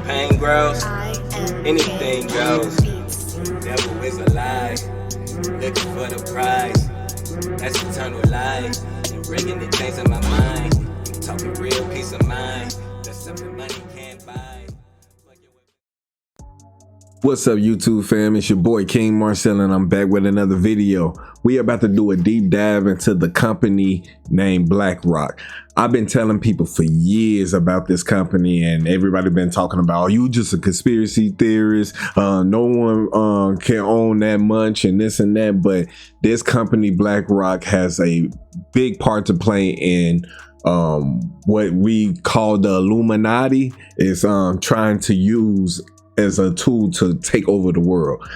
pain grows, anything goes. Devil is a lie, looking for the prize. That's eternal life, and bringing the things in my mind. I'm talking real peace of mind. That's something money can't buy. What's up, YouTube fam? It's your boy KngMarcell, and I'm back with another video. We are about to do a deep dive into the company named BLACKROCK. I've been telling people for years about this company, and everybody been talking about, oh, you just a conspiracy theorist. No one can own that much and this and that. But this company BLACKROCK has a big part to play in what we call the Illuminati. Is trying to use as a tool to take over the world.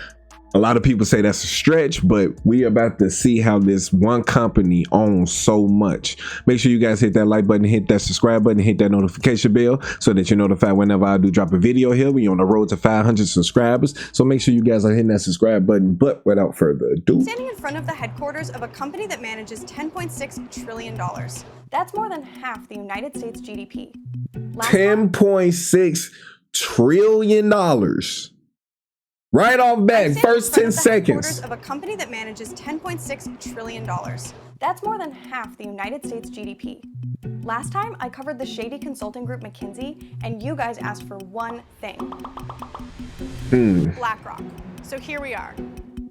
A lot of people say that's a stretch, but we are about to see how this one company owns so much. Make sure you guys hit that like button, hit that subscribe button, hit that notification bell so that you're notified whenever I do drop a video here. We're on the road to 500 subscribers, so make sure you guys are hitting that subscribe button. But without further ado, standing in front of the headquarters of a company that manages $10.6 trillion. That's more than half the United States GDP. $10.6 trillion. Right off back, first 10 seconds. Of a company that manages $10.6 trillion. That's more than half the United States GDP. Last time I covered the shady consulting group McKinsey, and you guys asked for one thing. BLACKROCK. So here we are.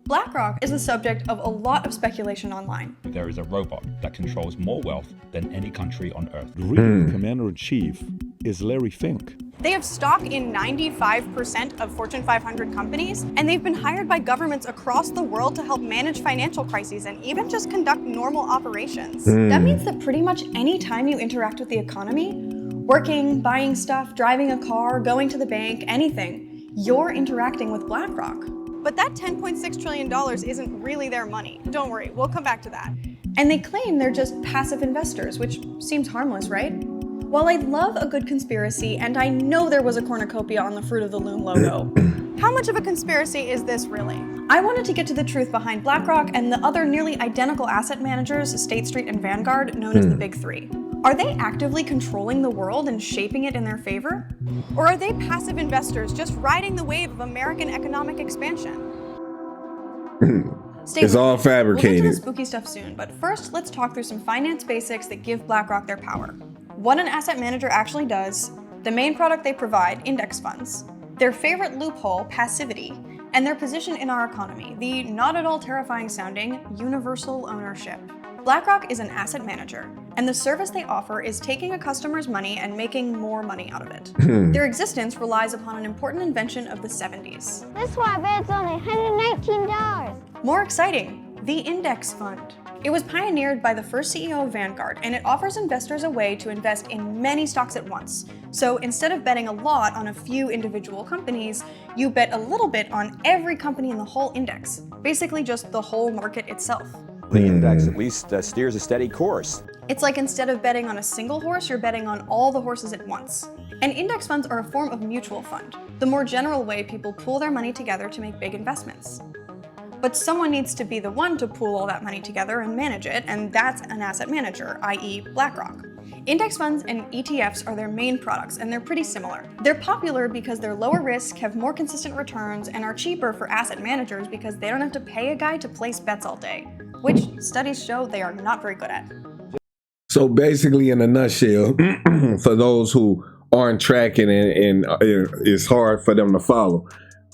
BLACKROCK is the subject of a lot of speculation online. There is a robot that controls more wealth than any country on earth. The real commander-in-chief is Larry Fink. They have stock in 95% of Fortune 500 companies, and they've been hired by governments across the world to help manage financial crises and even just conduct normal operations. That means that pretty much any time you interact with the economy, working, buying stuff, driving a car, going to the bank, anything, you're interacting with BLACKROCK. But that $10.6 trillion isn't really their money. Don't worry, we'll come back to that. And they claim they're just passive investors, which seems harmless, right? While I love a good conspiracy, and I know there was a cornucopia on the Fruit of the Loom logo, how much of a conspiracy is this really? I wanted to get to the truth behind BLACKROCK and the other nearly identical asset managers, State Street and Vanguard, known as the Big Three. Are they actively controlling the world and shaping it in their favor? Or are they passive investors just riding the wave of American economic expansion? It's all fabricated. We'll get to the spooky stuff soon, but first let's talk through some finance basics that give BLACKROCK their power. What an asset manager actually does, the main product they provide, index funds, their favorite loophole, passivity, and their position in our economy, the not at all terrifying sounding universal ownership. BLACKROCK is an asset manager, and the service they offer is taking a customer's money and making more money out of it. Their existence relies upon an important invention of the 70s. This one bed's only $119. More exciting, the index fund. It was pioneered by the first CEO of Vanguard, and it offers investors a way to invest in many stocks at once. So instead of betting a lot on a few individual companies, you bet a little bit on every company in the whole index, basically just the whole market itself. The index at least steers a steady course. It's like instead of betting on a single horse, you're betting on all the horses at once. And index funds are a form of mutual fund, the more general way people pool their money together to make big investments. But someone needs to be the one to pool all that money together and manage it, and that's an asset manager, i.e. BLACKROCK. Index funds and ETFs are their main products, and they're pretty similar. They're popular because they're lower risk, have more consistent returns, and are cheaper for asset managers because they don't have to pay a guy to place bets all day, which studies show they are not very good at. So basically, in a nutshell, for those who aren't tracking and it's hard for them to follow,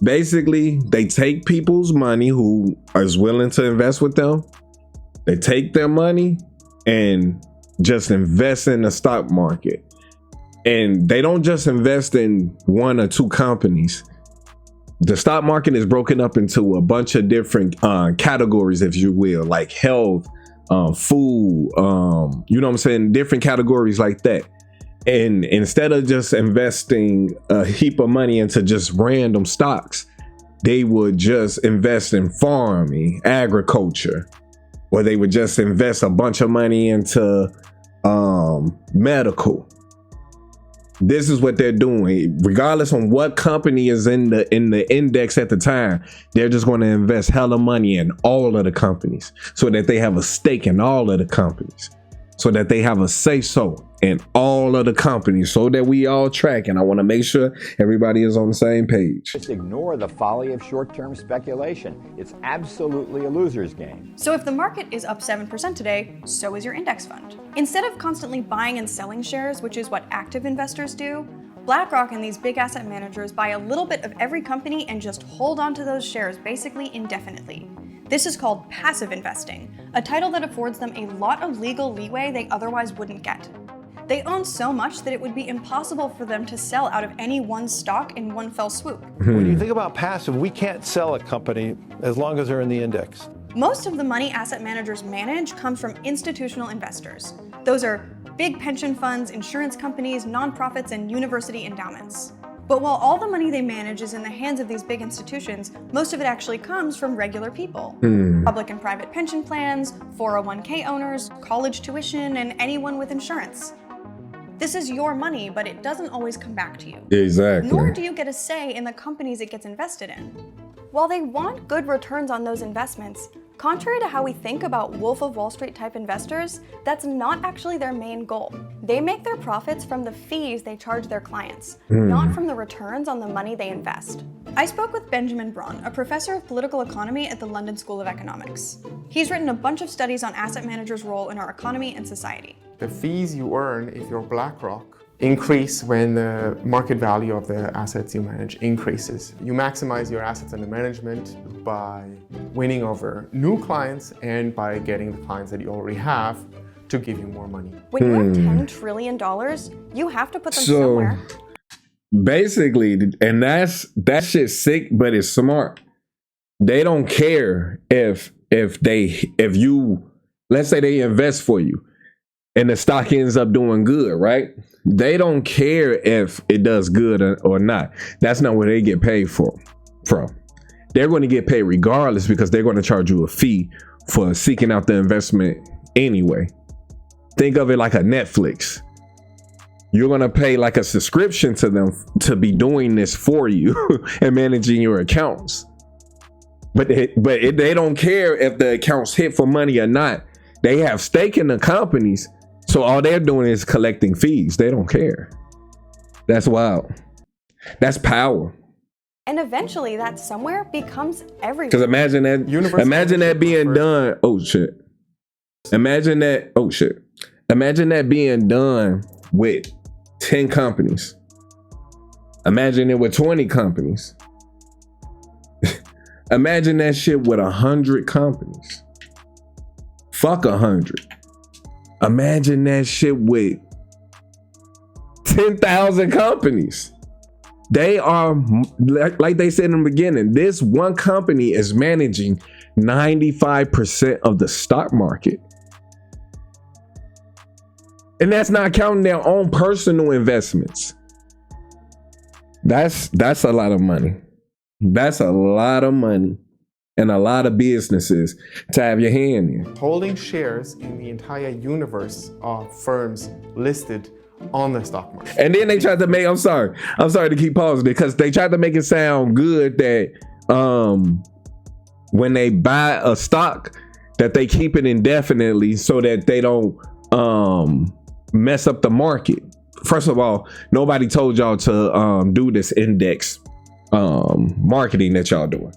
basically, they take people's money who is willing to invest with them. They take their money and just invest in the stock market. And they don't just invest in one or two companies. The stock market is broken up into a bunch of different categories, if you will, like health, food, you know what I'm saying? Different categories like that. And instead of just investing a heap of money into just random stocks, they would just invest in farming, agriculture, or they would just invest a bunch of money into medical. This is what they're doing. Regardless on what company is in the index at the time, they're just going to invest hella money in all of the companies so that they have a stake in all of the companies, so that they have a say so in all of the companies so that we all track. And I want to make sure everybody is on the same page. Just ignore the folly of short-term speculation. It's absolutely a loser's game. So if the market is up 7% today, so is your index fund. Instead of constantly buying and selling shares, which is what active investors do, BlackRock and these big asset managers buy a little bit of every company and just hold on to those shares basically indefinitely. This is called passive investing, a title that affords them a lot of legal leeway they otherwise wouldn't get. They own so much that it would be impossible for them to sell out of any one stock in one fell swoop. When you think about passive, we can't sell a company as long as they're in the index. Most of the money asset managers manage comes from institutional investors. Those are big pension funds, insurance companies, nonprofits, and university endowments. But while all the money they manage is in the hands of these big institutions, most of it actually comes from regular people. Public and private pension plans, 401k owners, college tuition, and anyone with insurance. This is your money, but it doesn't always come back to you. Exactly. Nor do you get a say in the companies it gets invested in. While they want good returns on those investments, contrary to how we think about Wolf of Wall Street type investors, that's not actually their main goal. They make their profits from the fees they charge their clients, not from the returns on the money they invest. I spoke with Benjamin Braun, a professor of political economy at the London School of Economics. He's written a bunch of studies on asset managers' role in our economy and society. The fees you earn if you're BlackRock increase when the market value of the assets you manage increases. You maximize your assets under management by winning over new clients and by getting the clients that you already have to give you more money. When you have $10 trillion, you have to put them somewhere. Basically, and that shit's sick, but it's smart. They don't care if you, let's say they invest for you and the stock ends up doing good, right? They don't care if it does good or not. That's not what they get paid from. They're going to get paid regardless because they're going to charge you a fee for seeking out the investment anyway. Think of it like a Netflix. You're going to pay like a subscription to them to be doing this for you and managing your accounts. But they don't care if the accounts hit for money or not. They have stake in the companies. So all they're doing is collecting fees. They don't care. That's wild. That's power. And eventually that somewhere becomes everywhere. Because imagine that being done. Oh shit. Imagine that being done with 10 companies. Imagine it with 20 companies. Imagine that shit with 100 companies. Fuck 100. Imagine that shit with 10,000 companies. They are, like they said in the beginning, this one company is managing 95% of the stock market. And that's not counting their own personal investments. That's a lot of money. That's a lot of money and a lot of businesses to have your hand in. Holding shares in the entire universe of firms listed on the stock market. And then they tried to make, I'm sorry to keep pausing because they tried to make it sound good that when they buy a stock that they keep it indefinitely so that they don't mess up the market. First of all, nobody told y'all to do this index marketing that y'all doing.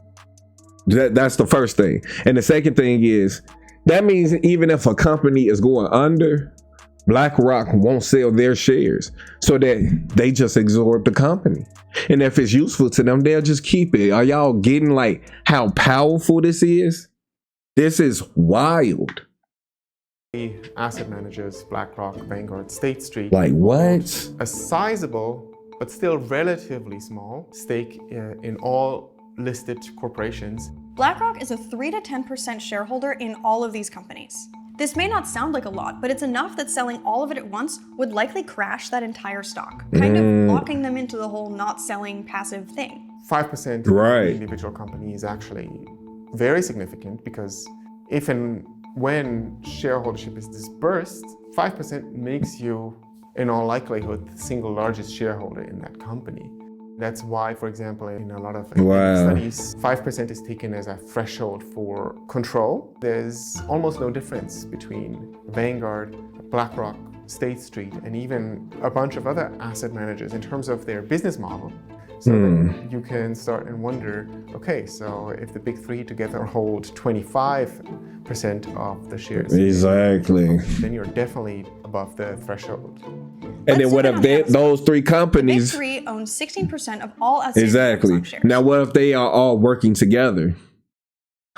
That's the first thing. And the second thing is that means even if a company is going under, BlackRock won't sell their shares so that they just absorb the company. And if it's useful to them, they'll just keep it. Are y'all getting like how powerful this is? This is wild. Asset managers, BlackRock, Vanguard, State Street. Like what? A sizable, but still relatively small stake in all listed corporations. BlackRock is a 3 to 10% shareholder in all of these companies. This may not sound like a lot, but it's enough that selling all of it at once would likely crash that entire stock, kind of locking them into the whole not selling passive thing. 5% of the individual company is actually very significant because if and when shareholdership is dispersed, 5% makes you, in all likelihood, the single largest shareholder in that company. That's why, for example, in a lot of studies, 5% is taken as a threshold for control. There's almost no difference between Vanguard, BlackRock, State Street, and even a bunch of other asset managers in terms of their business model. So then you can start and wonder, okay, so if the big three together hold 25% of the shares, exactly, then you're definitely above the threshold. And then what if those three companies? The big three own 16% of all outstanding Exactly. shares. Now, what if they are all working together?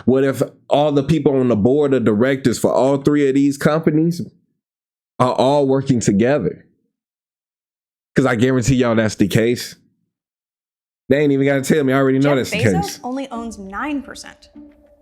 What if all the people on the board of directors for all three of these companies are all working together? Because I guarantee y'all that's the case. They ain't even got to tell me. I already know that's the Jeff Bezos case. only owns 9%.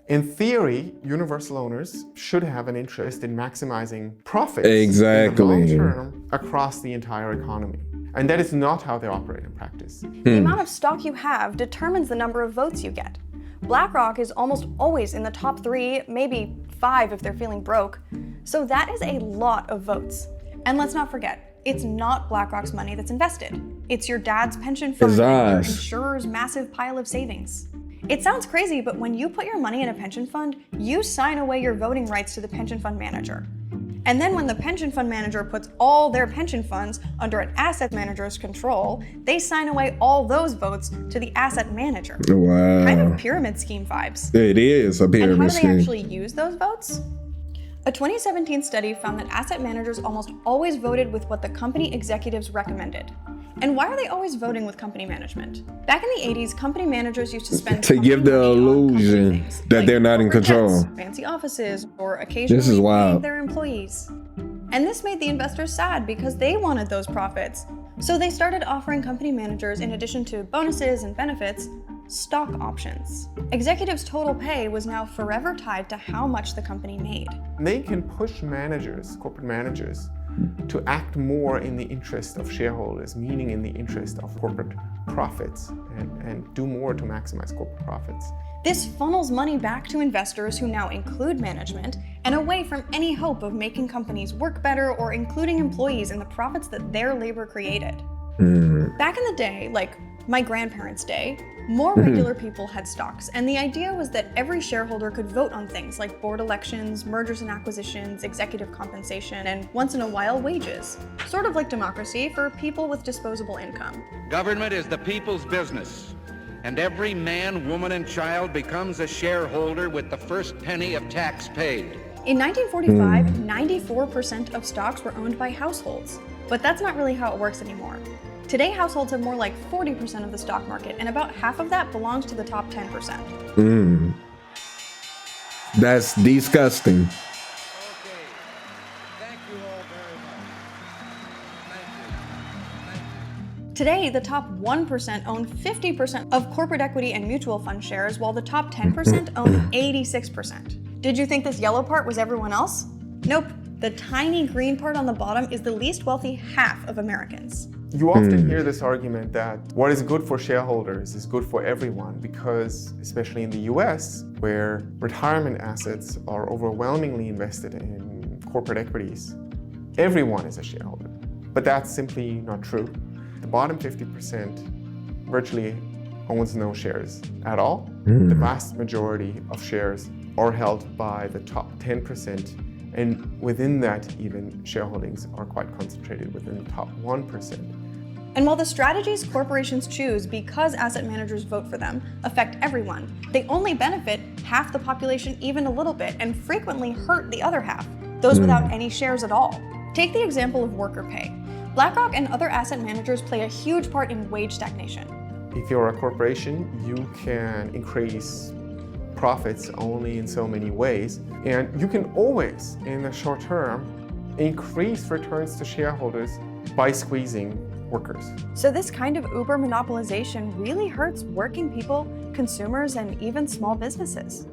In theory, universal owners should have an interest in maximizing profits exactly in the long term across the entire economy. And that is not how they operate in practice. The amount of stock you have determines the number of votes you get. BlackRock is almost always in the top 3, maybe 5 if they're feeling broke. So that is a lot of votes. And let's not forget, it's not BlackRock's money that's invested. It's your dad's pension fund and your insurer's massive pile of savings. It sounds crazy, but when you put your money in a pension fund, you sign away your voting rights to the pension fund manager. And then when the pension fund manager puts all their pension funds under an asset manager's control, they sign away all those votes to the asset manager. Wow. Kind of pyramid scheme vibes. It is a pyramid scheme. And how do they actually use those votes? A 2017 study found that asset managers almost always voted with what the company executives recommended. And why are they always voting with company management? Back in the 80s, company managers used to spend to give the illusion that they're not in control. Jets, fancy offices, or occasionally paying their employees. And this made the investors sad because they wanted those profits. So they started offering company managers, in addition to bonuses and benefits, stock options. Executives' total pay was now forever tied to how much the company made. They can push managers, corporate managers, to act more in the interest of shareholders, meaning in the interest of corporate profits, and do more to maximize corporate profits. This funnels money back to investors who now include management and away from any hope of making companies work better or including employees in the profits that their labor created. Back in the day, like my grandparents' day, more regular people had stocks, and the idea was that every shareholder could vote on things like board elections, mergers and acquisitions, executive compensation, and once in a while, wages. Sort of like democracy for people with disposable income. Government is the people's business, and every man, woman, and child becomes a shareholder with the first penny of tax paid. In 1945, 94% of stocks were owned by households, but that's not really how it works anymore. Today, households have more like 40% of the stock market, and about half of that belongs to the top 10%. That's disgusting. Okay. Thank you all very much. Thank you. Today, the top 1% own 50% of corporate equity and mutual fund shares, while the top 10% own 86%. Did you think this yellow part was everyone else? Nope. The tiny green part on the bottom is the least wealthy half of Americans. You often hear this argument that what is good for shareholders is good for everyone because, especially in the US, where retirement assets are overwhelmingly invested in corporate equities, everyone is a shareholder. But that's simply not true. The bottom 50% virtually owns no shares at all. The vast majority of shares are held by the top 10%. And within that, even shareholdings are quite concentrated within the top 1%. And while the strategies corporations choose because asset managers vote for them affect everyone, they only benefit half the population even a little bit and frequently hurt the other half, those without any shares at all. Take the example of worker pay. BlackRock and other asset managers play a huge part in wage stagnation. If you're a corporation, you can increase profits only in so many ways, and you can always, in the short term, increase returns to shareholders by squeezing workers. So this kind of uber monopolization really hurts working people, consumers, and even small businesses.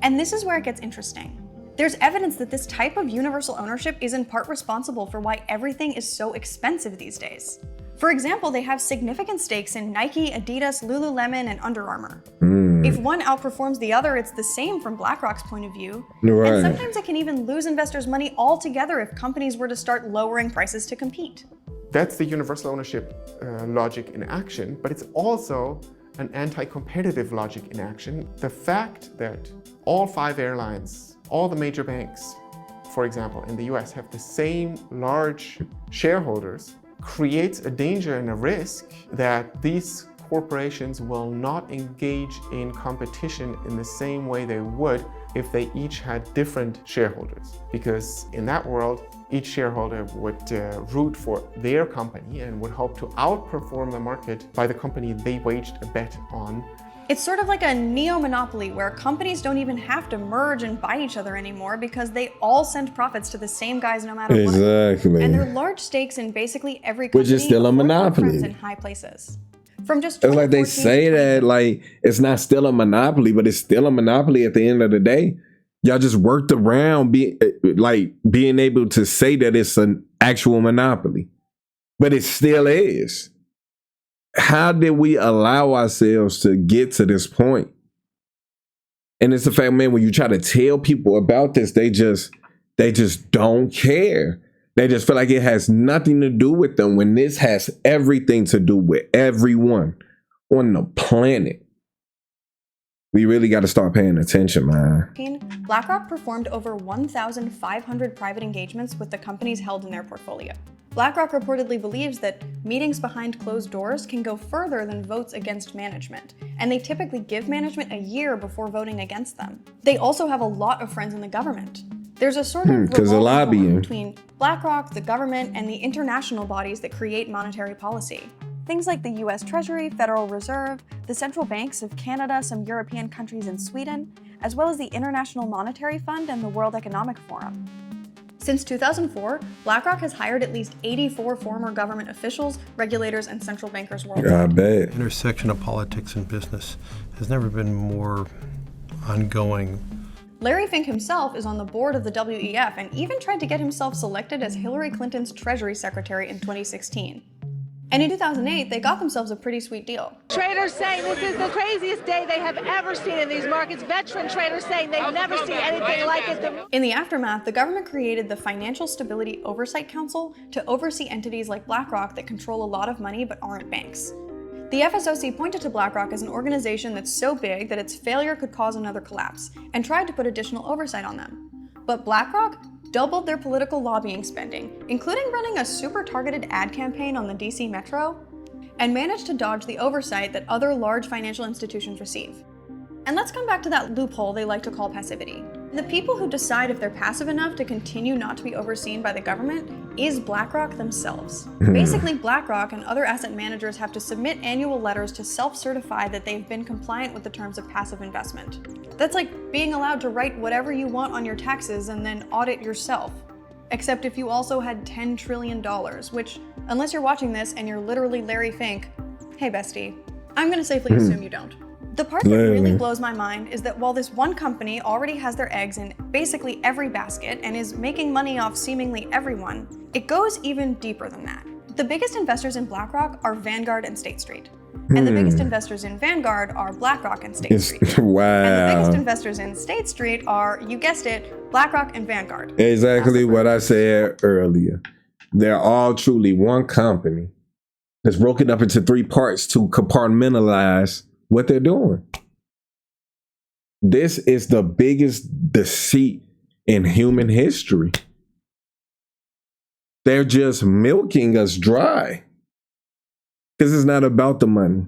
And this is where it gets interesting. There's evidence that this type of universal ownership is in part responsible for why everything is so expensive these days. For example, they have significant stakes in Nike, Adidas, Lululemon, and Under Armour. If one outperforms the other, it's the same from BlackRock's point of view. Right. And sometimes it can even lose investors' money altogether if companies were to start lowering prices to compete. That's the universal ownership logic in action, but it's also an anti-competitive logic in action. The fact that all 5 airlines, all the major banks, for example, in the US have the same large shareholders creates a danger and a risk that these corporations will not engage in competition in the same way they would if they each had different shareholders. Because in that world, each shareholder would root for their company and would hope to outperform the market by the company they waged a bet on. It's sort of like a neo-monopoly where companies don't even have to merge and buy each other anymore because they all send profits to the same guys no matter what. Exactly. And there are large stakes in basically every company. Which is still a monopoly. In high places. From just it's like they say that like it's not still a monopoly, but it's still a monopoly at the end of the day. Y'all just worked around being able to say that it's an actual monopoly, but it still is. How did we allow ourselves to get to this point? And it's the fact, man, when you try to tell people about this, they just don't care. They just feel like it has nothing to do with them when this has everything to do with everyone on the planet. We really got to start paying attention, man. BlackRock performed over 1,500 private engagements with the companies held in their portfolio. BlackRock reportedly believes that meetings behind closed doors can go further than votes against management, and they typically give management a year before voting against them. They also have a lot of friends in the government. There's a sort of revolving door between BlackRock, the government, and the international bodies that create monetary policy. Things like the US Treasury, Federal Reserve, the central banks of Canada, some European countries, and Sweden, as well as the International Monetary Fund and the World Economic Forum. Since 2004, BlackRock has hired at least 84 former government officials, regulators, and central bankers worldwide. I bet. The intersection of politics and business has never been more ongoing. Larry Fink himself is on the board of the WEF and even tried to get himself selected as Hillary Clinton's Treasury Secretary in 2016. And in 2008, they got themselves a pretty sweet deal. Traders saying this is the craziest day they have ever seen in these markets. Veteran traders saying they've never seen anything like it. In the aftermath, the government created the Financial Stability Oversight Council to oversee entities like BlackRock that control a lot of money but aren't banks. The FSOC pointed to BlackRock as an organization that's so big that its failure could cause another collapse, and tried to put additional oversight on them. But BlackRock doubled their political lobbying spending, including running a super targeted ad campaign on the DC Metro, and managed to dodge the oversight that other large financial institutions receive. And let's come back to that loophole they like to call passivity. The people who decide if they're passive enough to continue not to be overseen by the government is BlackRock themselves. Basically, BlackRock and other asset managers have to submit annual letters to self-certify that they've been compliant with the terms of passive investment. That's like being allowed to write whatever you want on your taxes and then audit yourself. Except if you also had $10 trillion, which, unless you're watching this and you're literally Larry Fink, hey bestie, I'm gonna safely assume you don't. The part that really blows my mind is that while this one company already has their eggs in basically every basket and is making money off seemingly everyone, it goes even deeper than that. The biggest investors in BlackRock are Vanguard and State Street. And the biggest investors in Vanguard are BlackRock and State Street. Wow. And the biggest investors in State Street are, you guessed it, BlackRock and Vanguard. Exactly what I said earlier. They're all truly one company that's broken up into three parts to compartmentalize what they're doing. This is the biggest deceit in human history. They're just milking us dry. Because it's not about the money.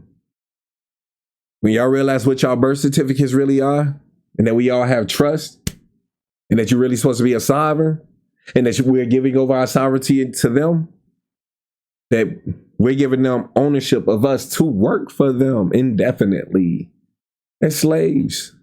When y'all realize what y'all birth certificates really are, and that we all have trust, and that you're really supposed to be a sovereign, and that we're giving over our sovereignty to them, that we're giving them ownership of us to work for them indefinitely as slaves.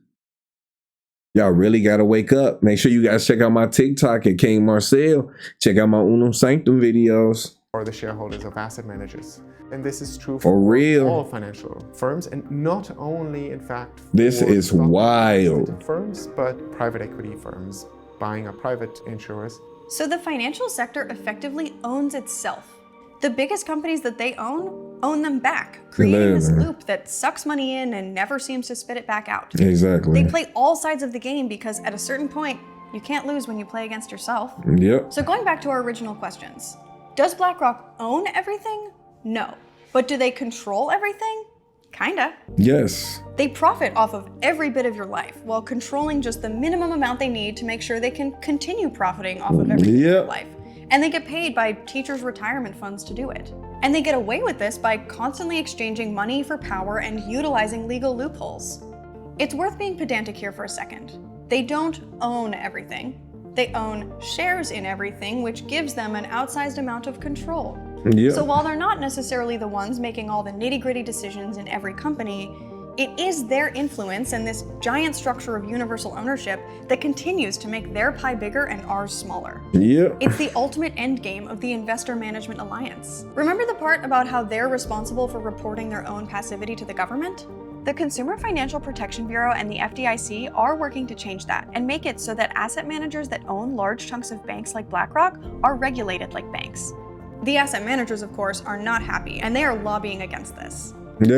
Y'all really got to wake up. Make sure you guys check out my TikTok at KngMarcell. Check out my Unum Sanctum videos. Or the shareholders of asset managers. And this is true for real. All financial firms, and not only, in fact, this is wild. Firms, but private equity firms buying up private insurers. So the financial sector effectively owns itself. The biggest companies that they own them back, creating this loop that sucks money in and never seems to spit it back out. Exactly. They play all sides of the game because at a certain point, you can't lose when you play against yourself. Yep. So going back to our original questions, does BlackRock own everything? No. But do they control everything? Kinda. Yes. They profit off of every bit of your life while controlling just the minimum amount they need to make sure they can continue profiting off of every bit of your life. And they get paid by teachers' retirement funds to do it. And they get away with this by constantly exchanging money for power and utilizing legal loopholes. It's worth being pedantic here for a second. They don't own everything. They own shares in everything, which gives them an outsized amount of control. So while they're not necessarily the ones making all the nitty-gritty decisions in every company, it is their influence and this giant structure of universal ownership that continues to make their pie bigger and ours smaller. It's the ultimate endgame of the Investor Management Alliance. Remember the part about how they're responsible for reporting their own passivity to the government? The Consumer Financial Protection Bureau and the FDIC are working to change that and make it so that asset managers that own large chunks of banks like BlackRock are regulated like banks. The asset managers, of course, are not happy, and they are lobbying against this.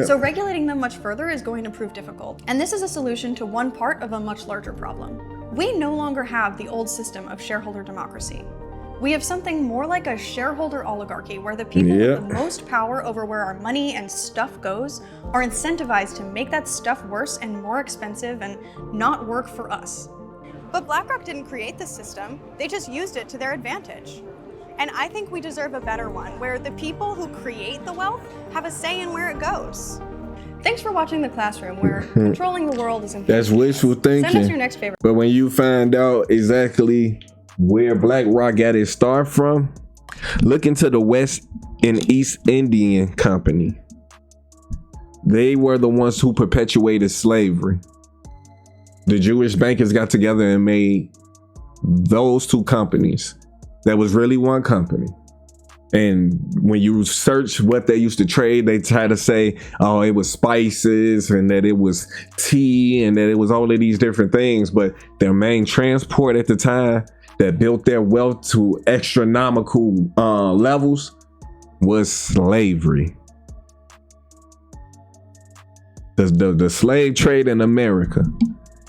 So regulating them much further is going to prove difficult. And this is a solution to one part of a much larger problem. We no longer have the old system of shareholder democracy. We have something more like a shareholder oligarchy where the people with the most power over where our money and stuff goes are incentivized to make that stuff worse and more expensive and not work for us. But BlackRock didn't create this system, they just used it to their advantage. And I think we deserve a better one, where the people who create the wealth have a say in where it goes. Thanks for watching The Classroom, where controlling the world is important. That's wishful thinking. Send us your next favorite. But when you find out exactly where BlackRock got its start from, look into the West and East Indian Company. They were the ones who perpetuated slavery. The Jewish bankers got together and made those two companies. That was really one company. And when you search what they used to trade, they try to say, oh, it was spices and that it was tea and that it was all of these different things. But their main transport at the time that built their wealth to astronomical levels was slavery. The slave trade in America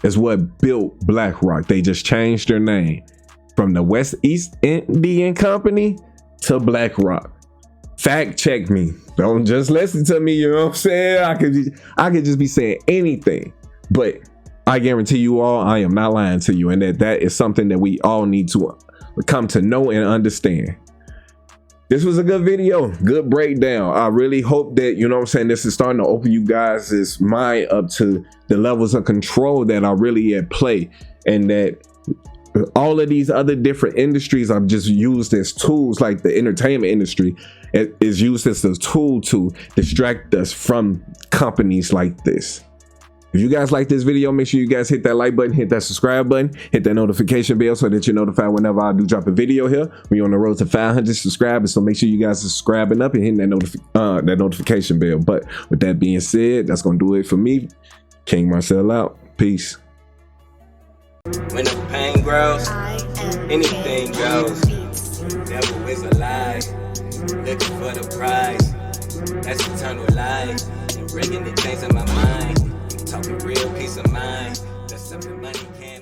is what built BlackRock. They just changed their name from the West East Indian Company to BlackRock. Fact check me. Don't just listen to me, you know what I'm saying? I could just be saying anything, but I guarantee you all, I am not lying to you, and that is something that we all need to come to know and understand. This was a good video, good breakdown. I really hope that, you know what I'm saying, this is starting to open you guys' mind up to the levels of control that are really at play, and that all of these other different industries are just used as tools. Like the entertainment industry is used as a tool to distract us from companies like this. If you guys like this video, make sure you guys hit that like button, hit that subscribe button, hit that notification bell so that you're notified whenever I do drop a video here. We're on the road to 500 subscribers, so make sure you guys are subscribing up and hitting that notification bell. But with that being said, that's gonna do it for me. KngMarcell out. Peace. When the pain grows, anything goes. Devil is a lie, looking for the prize. That's eternal life, and bringing the things in my mind. Talking real peace of mind. That's something money can't